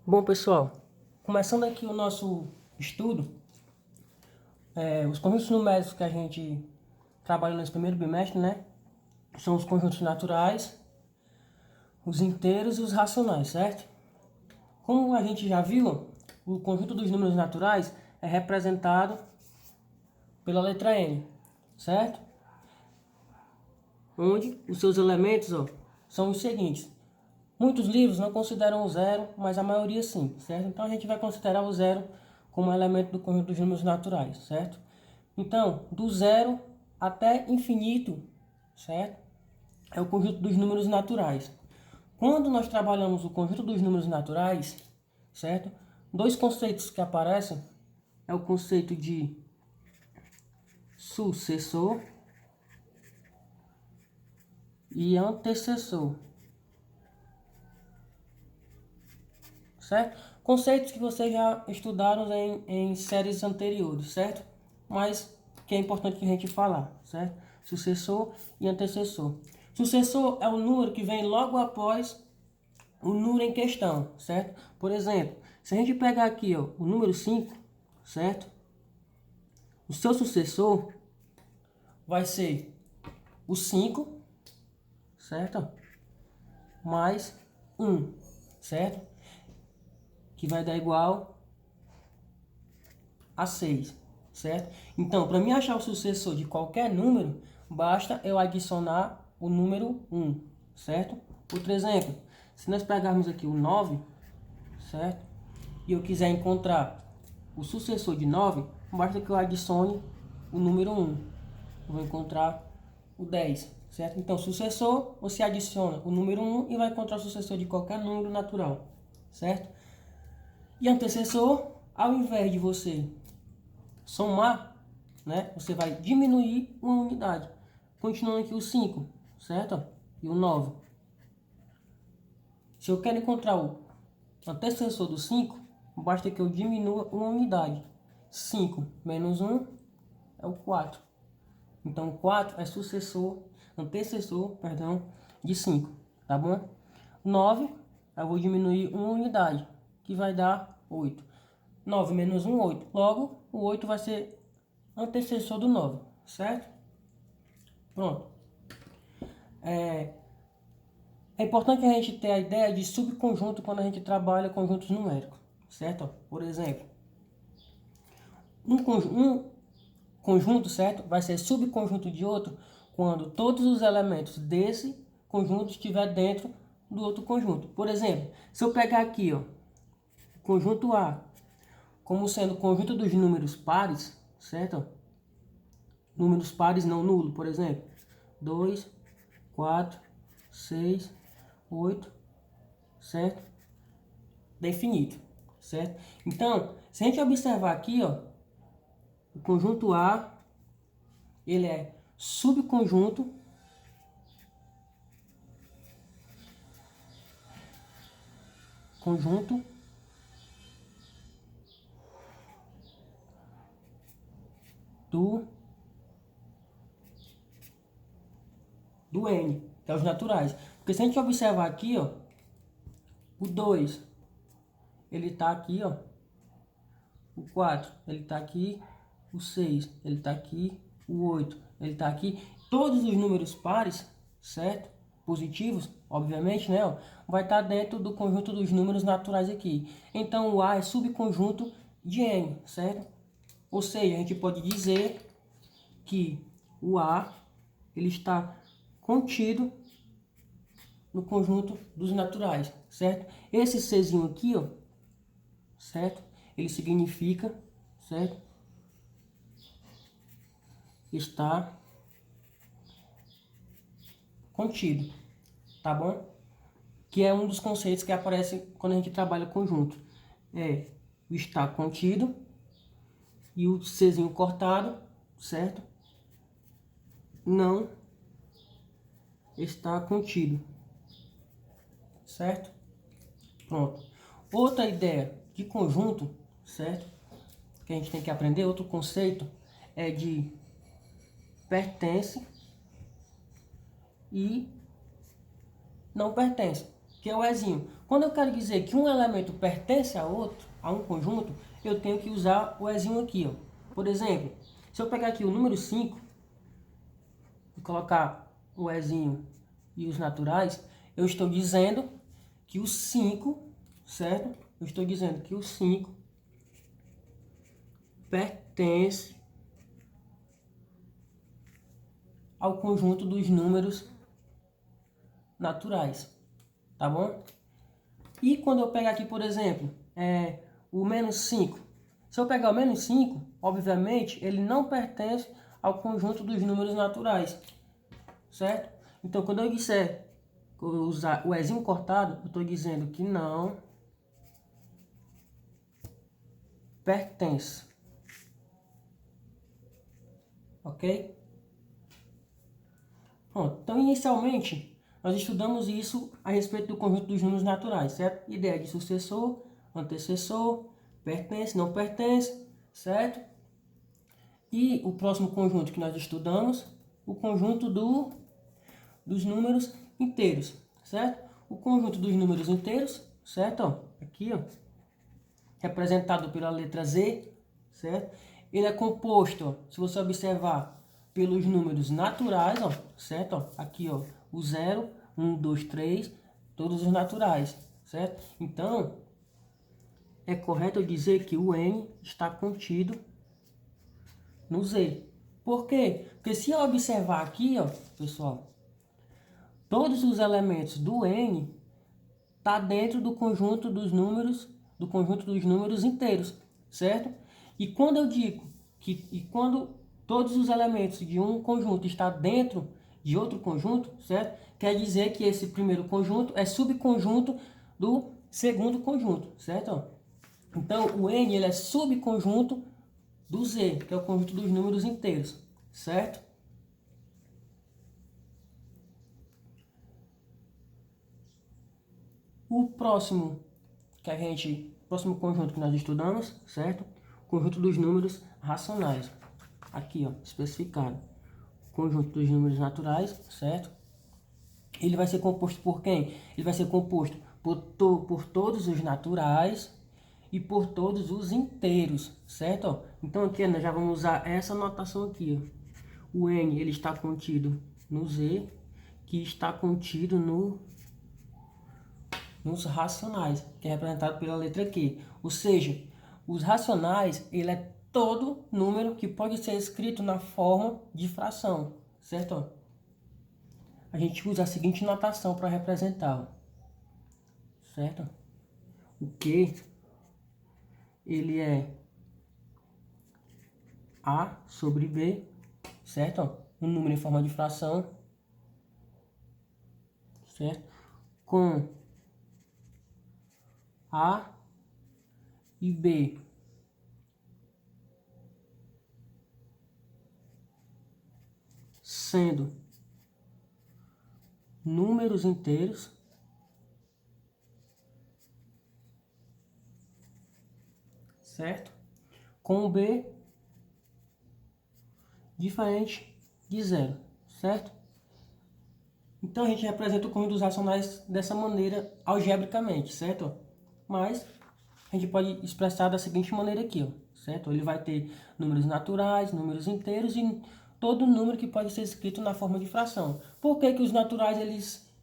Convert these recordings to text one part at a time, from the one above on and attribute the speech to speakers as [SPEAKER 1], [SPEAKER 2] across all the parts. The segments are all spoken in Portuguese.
[SPEAKER 1] Bom, pessoal, começando aqui o nosso estudo, os conjuntos numéricos que a gente trabalhou nesse primeiro bimestre, né? São os conjuntos naturais, os inteiros e os racionais, certo? Como a gente já viu, o conjunto dos números naturais é representado pela letra N, certo? Onde os seus elementos são os seguintes. Muitos livros não consideram o zero, mas a maioria sim, certo? Então a gente vai considerar o zero como elemento do conjunto dos números naturais, certo? Então, do zero até infinito, certo? É o conjunto dos números naturais. Quando nós trabalhamos o conjunto dos números naturais, certo? Dois conceitos que aparecem é o conceito de sucessor e antecessor. Certo? Conceitos que vocês já estudaram em séries anteriores, certo? Mas que é importante que a gente falar, certo? Sucessor e antecessor. Sucessor é o número que vem logo após o número em questão, certo? Por exemplo, se a gente pegar aqui o número 5, certo? O seu sucessor vai ser o 5, certo? Mais 1, certo? Que vai dar igual a 6, certo? Então, para mim achar o sucessor de qualquer número, basta eu adicionar o número 1, certo? Outro exemplo, se nós pegarmos aqui o 9, certo? E eu quiser encontrar o sucessor de 9, basta que eu adicione o número 1. Eu vou encontrar o 10, certo? Então, sucessor, você adiciona o número 1 e vai encontrar o sucessor de qualquer número natural, certo? E antecessor, ao invés de você somar, né, você vai diminuir uma unidade. Continuando aqui o 5, certo? E o 9. Se eu quero encontrar o antecessor do 5, basta que eu diminua uma unidade. 5 menos 1 é o 4. Então, 4 é antecessor, de 5, tá bom? 9, eu vou diminuir uma unidade, que vai dar 8. 9 menos 1, 8. Logo, o 8 vai ser antecessor do 9, certo? Pronto. É importante a gente ter a ideia de subconjunto quando a gente trabalha conjuntos numéricos, certo? Por exemplo, um conjunto, certo, vai ser subconjunto de outro quando todos os elementos desse conjunto estiver dentro do outro conjunto. Por exemplo, se eu pegar aqui, o conjunto A como sendo o conjunto dos números pares, certo? Números pares não nulo, por exemplo, 2, 4, 6, 8, certo? Definido, certo? Então, se a gente observar aqui, o conjunto A, ele é subconjunto do N, que é os naturais. Porque se a gente observar aqui, o 2, ele está aqui, o 4, ele está aqui, o 6, ele está aqui, o 8, ele está aqui. Todos os números pares, certo? Positivos, obviamente, né? Vai estar dentro do conjunto dos números naturais aqui. Então, o A é subconjunto de N, certo? Ou seja, a gente pode dizer que o A ele está contido no conjunto dos naturais, certo? Esse Czinho aqui, certo? Ele significa, certo? Está contido, tá bom? Que é um dos conceitos que aparece quando a gente trabalha conjunto. É o estar contido e o Czinho cortado, certo? Não está contido, certo? Pronto. Outra ideia de conjunto, certo? Que a gente tem que aprender, outro conceito é de pertence e não pertence. O que é o ezinho. Quando eu quero dizer que um elemento pertence a outro, a um conjunto, eu tenho que usar o ezinho aqui, ó. Por exemplo, se eu pegar aqui o número 5 e colocar o ezinho e os naturais, eu estou dizendo que o 5, certo? Eu estou dizendo que o 5 pertence ao conjunto dos números naturais, tá bom? E quando eu pegar aqui, por exemplo, o menos 5, se eu pegar o menos 5, obviamente, ele não pertence ao conjunto dos números naturais, certo? Então, quando eu disser, eu usar o ezinho cortado, eu estou dizendo que não pertence, ok? Pronto. Então, inicialmente, nós estudamos isso a respeito do conjunto dos números naturais, certo? Ideia de sucessor, antecessor, pertence, não pertence, certo? E o próximo conjunto que nós estudamos, o conjunto dos números inteiros, certo? O conjunto dos números inteiros, certo? Ó, aqui, ó, representado pela letra Z, certo? Ele é composto, ó, se você observar, pelos números naturais, ó, certo? Ó, aqui, ó, o 0, 1, 2, 3, todos os naturais, certo? Então, é correto eu dizer que o N está contido no Z. Por quê? Porque se eu observar aqui, ó, pessoal, todos os elementos do N tá dentro do conjunto dos números inteiros, certo? E quando eu digo quando todos os elementos de um conjunto está dentro de outro conjunto, certo? Quer dizer que esse primeiro conjunto é subconjunto do segundo conjunto, certo? Então, o N ele é subconjunto do Z, que é o conjunto dos números inteiros, certo? O próximo conjunto que nós estudamos, certo? O conjunto dos números racionais. Aqui, ó, especificado. Conjunto dos números naturais, certo? Ele vai ser composto por quem? Ele vai ser composto por todos os naturais e por todos os inteiros, certo? Ó, então aqui nós já vamos usar essa notação aqui, ó. O N ele está contido no Z, que está contido nos racionais, que é representado pela letra Q. Ou seja, os racionais, ele é todo número que pode ser escrito na forma de fração, certo? A gente usa a seguinte notação para representar, certo? O Q, ele é A sobre B, certo? Um número em forma de fração, certo? Com A e B sendo números inteiros, certo? Com B diferente de zero, certo? Então a gente representa o conjunto dos racionais dessa maneira algebricamente, certo? Mas a gente pode expressar da seguinte maneira aqui, ó, certo? Ele vai ter números naturais, números inteiros e todo número que pode ser escrito na forma de fração. Por que que os naturais eles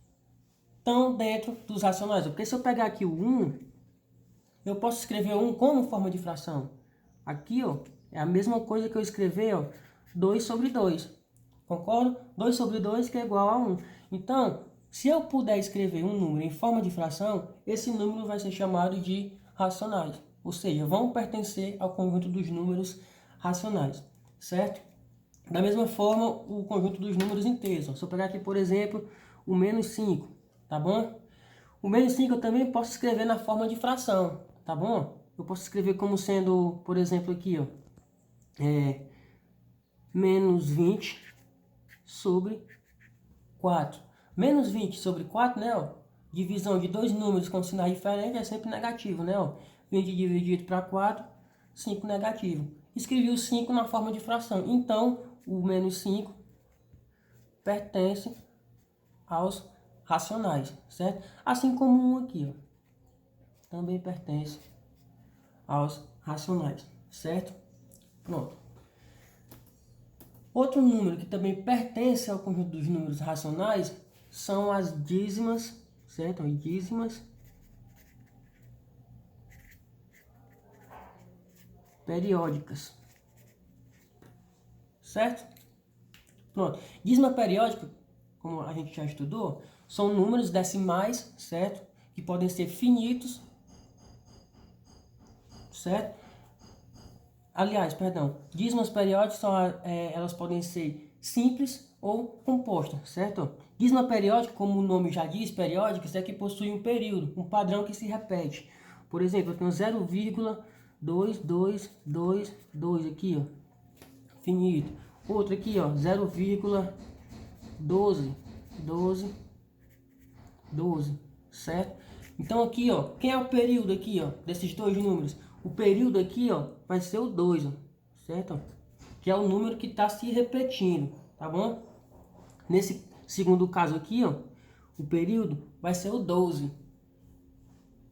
[SPEAKER 1] estão dentro dos racionais? Porque se eu pegar aqui o 1, eu posso escrever 1 como forma de fração. Aqui, ó, é a mesma coisa que eu escrever, ó, 2 sobre 2. Concordo? 2 sobre 2 que é igual a 1. Então, se eu puder escrever um número em forma de fração, esse número vai ser chamado de racionais. Ou seja, vão pertencer ao conjunto dos números racionais, certo? Da mesma forma, o conjunto dos números inteiros. Ó. Se eu pegar aqui, por exemplo, o menos 5, tá bom? O menos 5 eu também posso escrever na forma de fração, tá bom? Eu posso escrever como sendo, por exemplo, aqui, ó, menos 20 sobre 4. Menos 20 sobre 4, né, ó? Divisão de dois números com sinais diferentes é sempre negativo, né, ó? 20 dividido para 4, 5 negativo. Escrevi o 5 na forma de fração. Então, o menos 5 pertence aos racionais, certo? Assim como um aqui, ó, também pertence aos racionais, certo? Pronto. Outro número que também pertence ao conjunto dos números racionais são as dízimas, certo? As dízimas periódicas, certo? Pronto. Dízima periódica, como a gente já estudou, são números decimais, certo? Que podem ser finitos, certo? Aliás, perdão, dízimas periódicas são, elas podem ser simples ou compostas, certo? Dízima periódica, como o nome já diz, periódicas, é que possui um período, um padrão que se repete. Por exemplo, eu tenho 0,2222 aqui, ó, finito. Outro aqui, ó, 0,12, certo? Então aqui, ó, quem é o período aqui, ó, desses dois números? O período aqui, ó, vai ser o 2, ó, certo? Que é o número que está se repetindo, tá bom? Nesse segundo caso aqui, ó, o período vai ser o 12,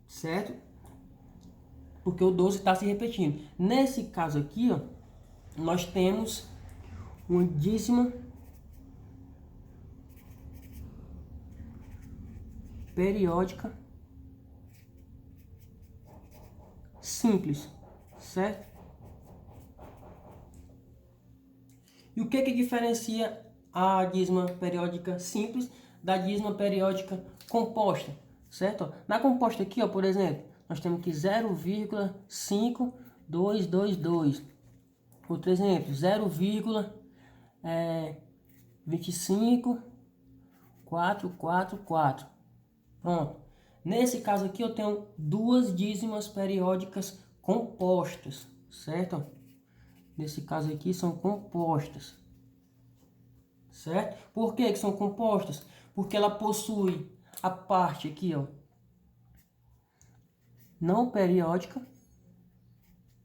[SPEAKER 1] certo? Porque o 12 está se repetindo. Nesse caso aqui, ó, nós temos uma dízima periódica simples, certo? E o que diferencia a dízima periódica simples da dízima periódica composta, certo? Na composta aqui, ó, por exemplo, nós temos que 0,5222. Outro exemplo, 0,25444. Pronto. Nesse caso aqui eu tenho duas dízimas periódicas compostas, certo? Nesse caso aqui são compostas, certo? Por que são compostas? Porque ela possui a parte aqui, ó, não periódica,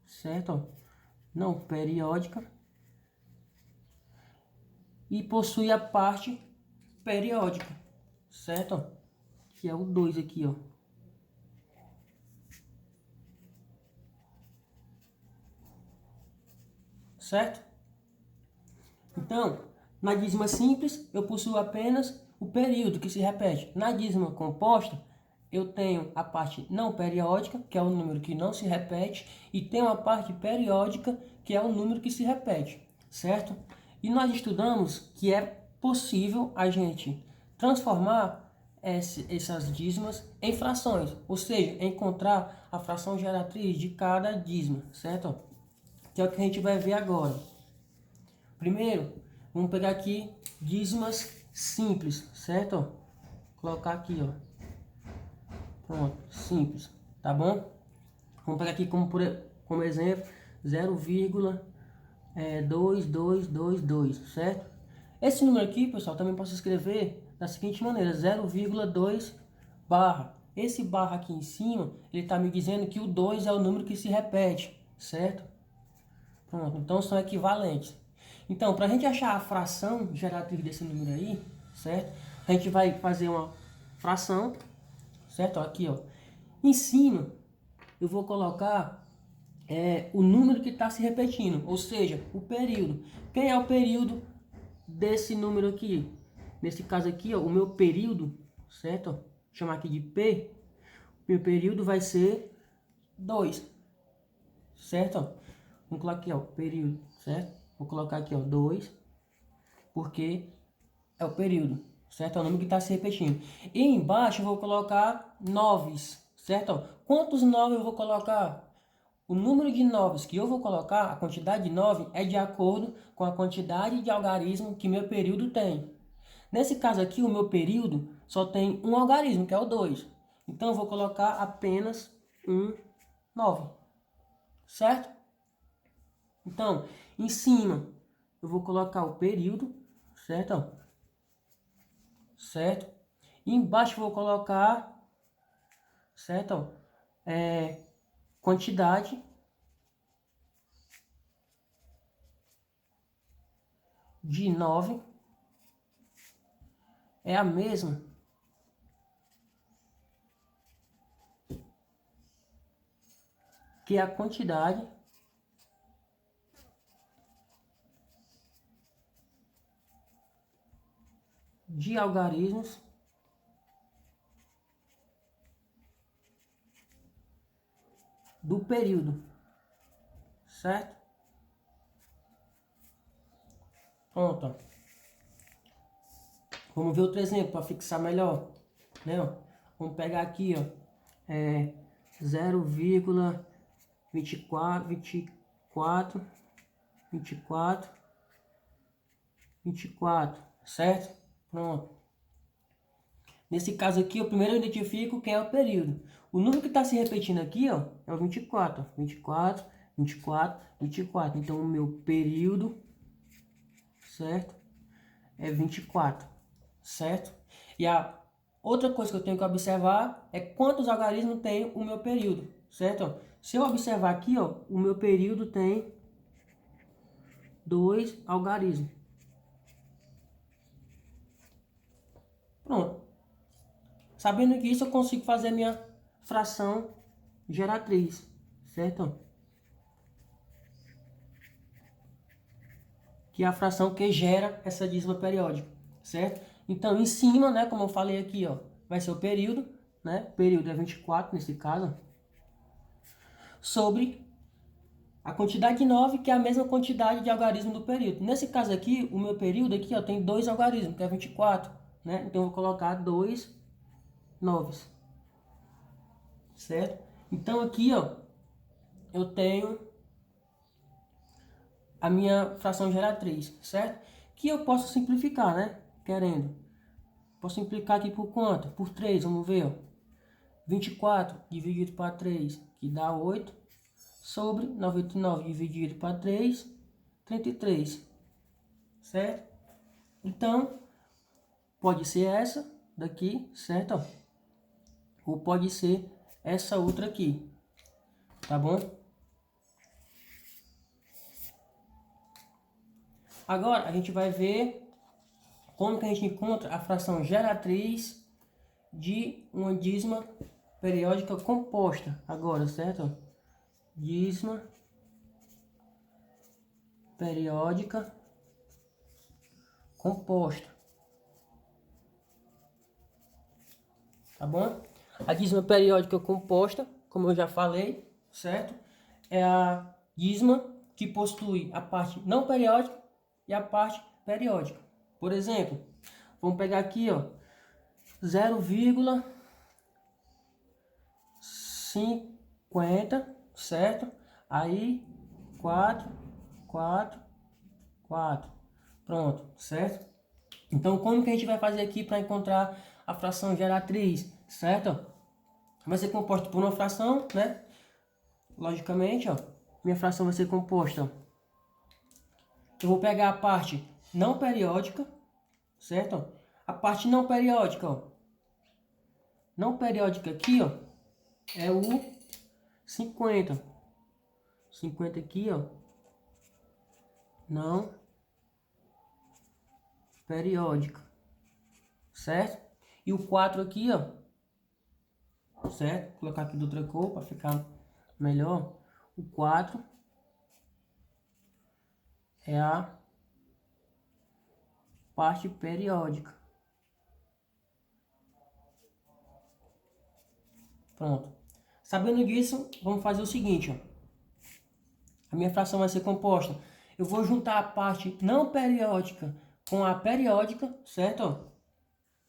[SPEAKER 1] certo? Não periódica, e possui a parte periódica, certo? Que é o 2 aqui, ó. Certo? Então, na dízima simples, eu possuo apenas o período que se repete. Na dízima composta, eu tenho a parte não periódica, que é o número que não se repete, e tenho a parte periódica, que é o número que se repete, certo? E nós estudamos que é possível a gente transformar essas dízimas em frações, ou seja, encontrar a fração geratriz de cada dízima, certo? Que é o que a gente vai ver agora. Primeiro, vamos pegar aqui dízimas simples, certo? Vou colocar aqui, ó. Pronto, simples, tá bom? Vamos pegar aqui como exemplo 0,2222, certo? Esse número aqui, pessoal, também posso escrever da seguinte maneira, 0,2 barra. Esse barra aqui em cima, ele está me dizendo que o 2 é o número que se repete, certo? Pronto, então são equivalentes. Então, para a gente achar a fração geratriz desse número aí, certo? A gente vai fazer uma fração, certo? Aqui, ó. Em cima, eu vou colocar o número que está se repetindo, ou seja, o período. Quem é o período desse número aqui? Nesse caso aqui, ó, o meu período, certo? Vou chamar aqui de P. Meu período vai ser 2, certo? Vamos colocar aqui, ó, período, certo? Vou colocar aqui, ó, 2, porque é o período, certo? É o número que está se repetindo. E embaixo eu vou colocar noves, certo? Quantos 9 eu vou colocar? O número de noves que eu vou colocar, a quantidade de 9, é de acordo com a quantidade de algarismo que meu período tem. Nesse caso aqui, o meu período só tem um algarismo, que é o 2. Então eu vou colocar apenas um 9, certo? Então, em cima, eu vou colocar o período, certo? Certo? E embaixo eu vou colocar, certo? Quantidade de 9 é a mesma que é a quantidade de algarismos do período, certo? Pronto. Vamos ver outro exemplo para fixar melhor, né? Vamos pegar aqui, ó, 0,24, 24, certo? Pronto. Nesse caso aqui, eu primeiro identifico quem é o período. O número que está se repetindo aqui, ó, é o 24. 24, 24, 24. Então, o meu período, certo? É 24, certo? E a outra coisa que eu tenho que observar é quantos algarismos tem o meu período, certo? Se eu observar aqui, ó, o meu período tem 2 algarismos. Pronto. Sabendo que isso, eu consigo fazer minha fração geratriz, certo? Que é a fração que gera essa dízima periódica, certo? Então, em cima, né, como eu falei aqui, ó, vai ser o período, né? O período é 24 nesse caso, sobre a quantidade de 9, que é a mesma quantidade de algarismo do período. Nesse caso aqui, o meu período aqui, ó, tem 2 algarismos, que é 24, né? Então, eu vou colocar 2 noves, certo? Então, aqui, ó, eu tenho a minha fração geratriz, certo? Que eu posso simplificar, né? Querendo. Posso simplificar aqui por quanto? Por 3, vamos ver, ó. 24 dividido para 3, que dá 8, sobre 99 dividido para 3, 33, certo? Então, pode ser essa daqui, certo? Ou pode ser essa outra aqui, tá bom? Agora, a gente vai ver como que a gente encontra a fração geratriz de uma dízima periódica composta. Agora, certo? Dízima periódica composta. Tá bom? A dízima periódica composta, como eu já falei, certo? É a dízima que possui a parte não periódica e a parte periódica. Por exemplo, vamos pegar aqui, ó, 0,50, certo? Aí 4, 4, 4. Pronto, certo? Então, como que a gente vai fazer aqui para encontrar a fração geratriz, certo? Vai ser composta por uma fração, né? Logicamente, ó, minha fração vai ser composta, ó. Eu vou pegar a parte não periódica, certo? A parte não periódica, ó. Não periódica aqui, ó, é o 50. 50 aqui, ó. Não periódica, certo? E o 4 aqui, ó, certo? Vou colocar aqui de outra cor para ficar melhor. O 4 é a parte periódica. Pronto. Sabendo disso, vamos fazer o seguinte, ó. A minha fração vai ser composta. Eu vou juntar a parte não periódica com a periódica, certo? Ó,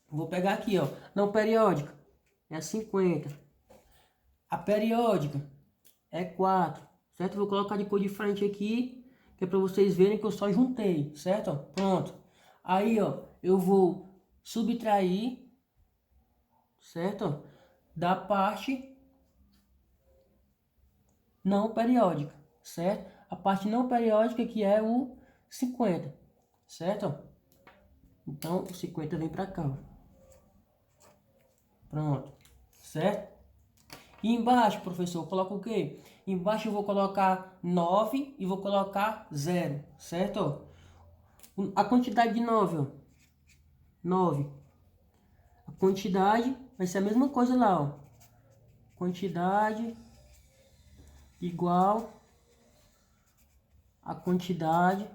[SPEAKER 1] vou pegar aqui, ó. Não periódica é 50. A periódica é 4, certo? Vou colocar de cor diferente aqui, que é para vocês verem que eu só juntei, certo? Ó, pronto. Aí, ó, eu vou subtrair, certo? Ó, da parte não periódica, certo? A parte não periódica que é o 50, certo? Então, o 50 vem para cá, ó. Pronto, certo? E embaixo, professor, eu coloco o quê? Embaixo eu vou colocar 9 e vou colocar 0, certo? A quantidade de 9, ó. 9. A quantidade vai ser a mesma coisa lá, ó. Quantidade igual a quantidade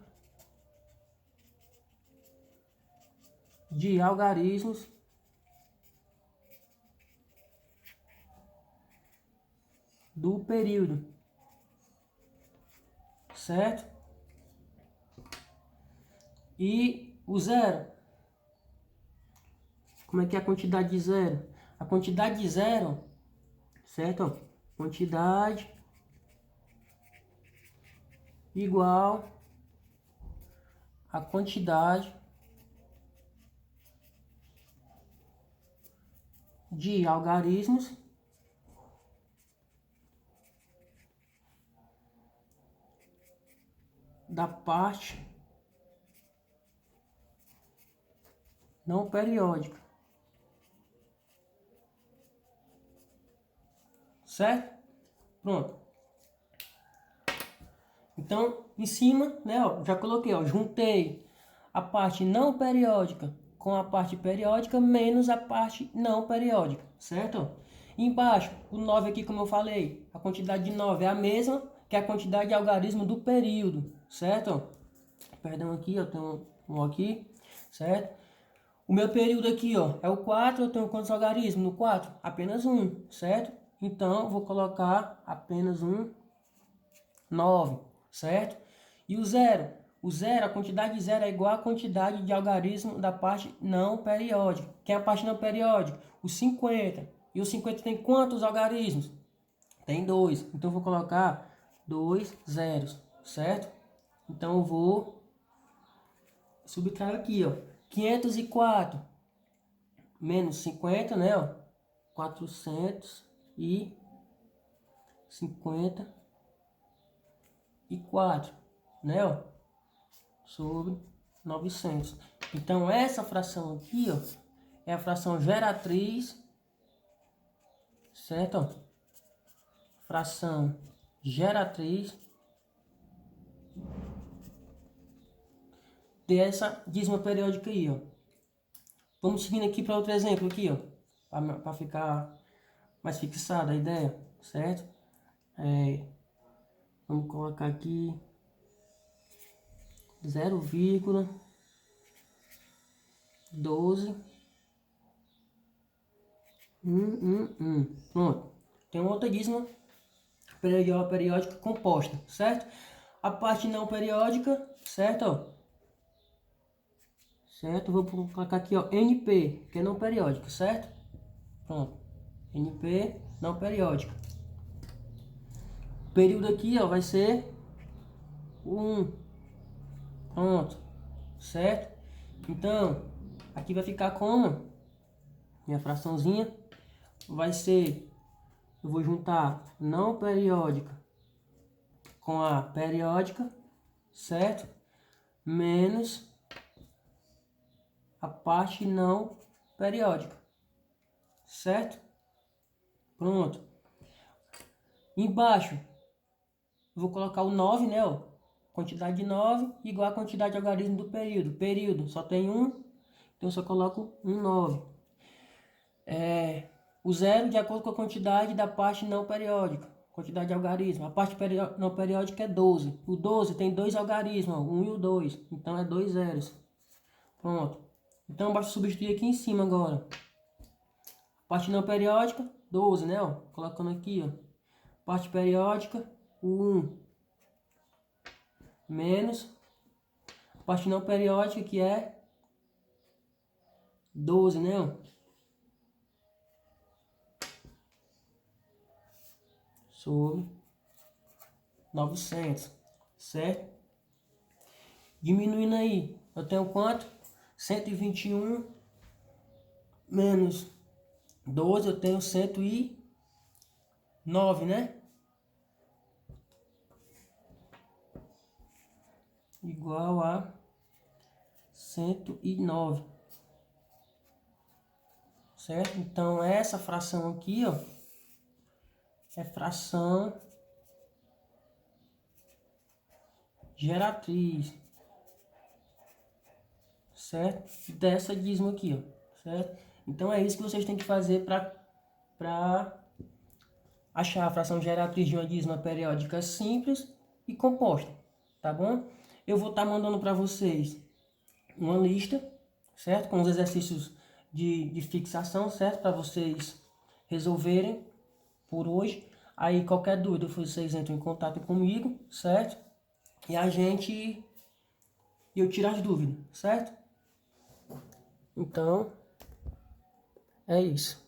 [SPEAKER 1] de algarismos do período, certo? E o zero, como é que é a quantidade de zero? A quantidade de zero, certo? Quantidade igual a quantidade de algarismos da parte não periódica, certo? Pronto. Então, em cima, né, ó, já coloquei, ó, juntei a parte não periódica com a parte periódica menos a parte não periódica, certo? Embaixo, o 9 aqui, como eu falei, a quantidade de 9 é a mesma que a quantidade de algarismo do período, certo? Perdão aqui, eu tenho um aqui, certo? O meu período aqui, ó, é o 4, eu tenho quantos algarismos? No 4? Apenas um, certo? Então, eu vou colocar apenas um 9, certo? E o zero? O zero, a quantidade de zero é igual à quantidade de algarismo da parte não periódica. Que é a parte não periódica? O 50. E o 50 tem quantos algarismos? Tem 2. Então, eu vou colocar 2 zeros, certo? Então, eu vou subtrair aqui, ó. 504 menos 50, né, ó? 454, né, ó? Sobre 900. Então, essa fração aqui, ó, é a fração geratriz, certo? Ó? Fração geratriz dessa dízima periódica aí, ó. Vamos seguindo aqui para outro exemplo aqui, ó, para ficar mais fixada a ideia, certo? Vamos colocar aqui 0,12 Pronto. Tem uma outra dízima periódica composta, certo? A parte não periódica, certo? Ó. Certo? Vou colocar aqui, ó, NP, que é não periódica, certo? Pronto. NP não periódica. O período aqui, ó, vai ser 1. Pronto. Certo? Então, aqui vai ficar como? Minha fraçãozinha vai ser, eu vou juntar não periódica com a periódica, certo? Menos a parte não periódica, certo? Pronto. Embaixo, eu vou colocar o 9, né? Ó. Quantidade de 9 igual a quantidade de algarismo do período. Período só tem 1, então eu só coloco um 9. O zero de acordo com a quantidade da parte não periódica. Quantidade de algarismo. A parte não periódica é 12. O 12 tem dois algarismos, ó, 1 e o 2. Então é 2 zeros. Pronto. Então basta substituir aqui em cima agora. Parte não periódica, 12, né? Ó, colocando aqui, ó. Parte periódica, o 1. Menos. Parte não periódica, que é 12, né? Ó. Sobre 900, certo? Diminuindo aí, eu tenho quanto? 121 menos 12, eu tenho 109, né? Igual a 109, certo? Então, essa fração aqui, ó, é fração geratriz, certo? Dessa dízima aqui, ó, certo? Então, é isso que vocês têm que fazer para achar a fração geratriz de uma dízima periódica simples e composta, tá bom? Eu vou estar mandando para vocês uma lista, certo? Com os exercícios de fixação, certo? Para vocês resolverem por hoje. Aí qualquer dúvida, vocês entram em contato comigo, certo? E eu tiro as dúvidas, certo? Então, é isso.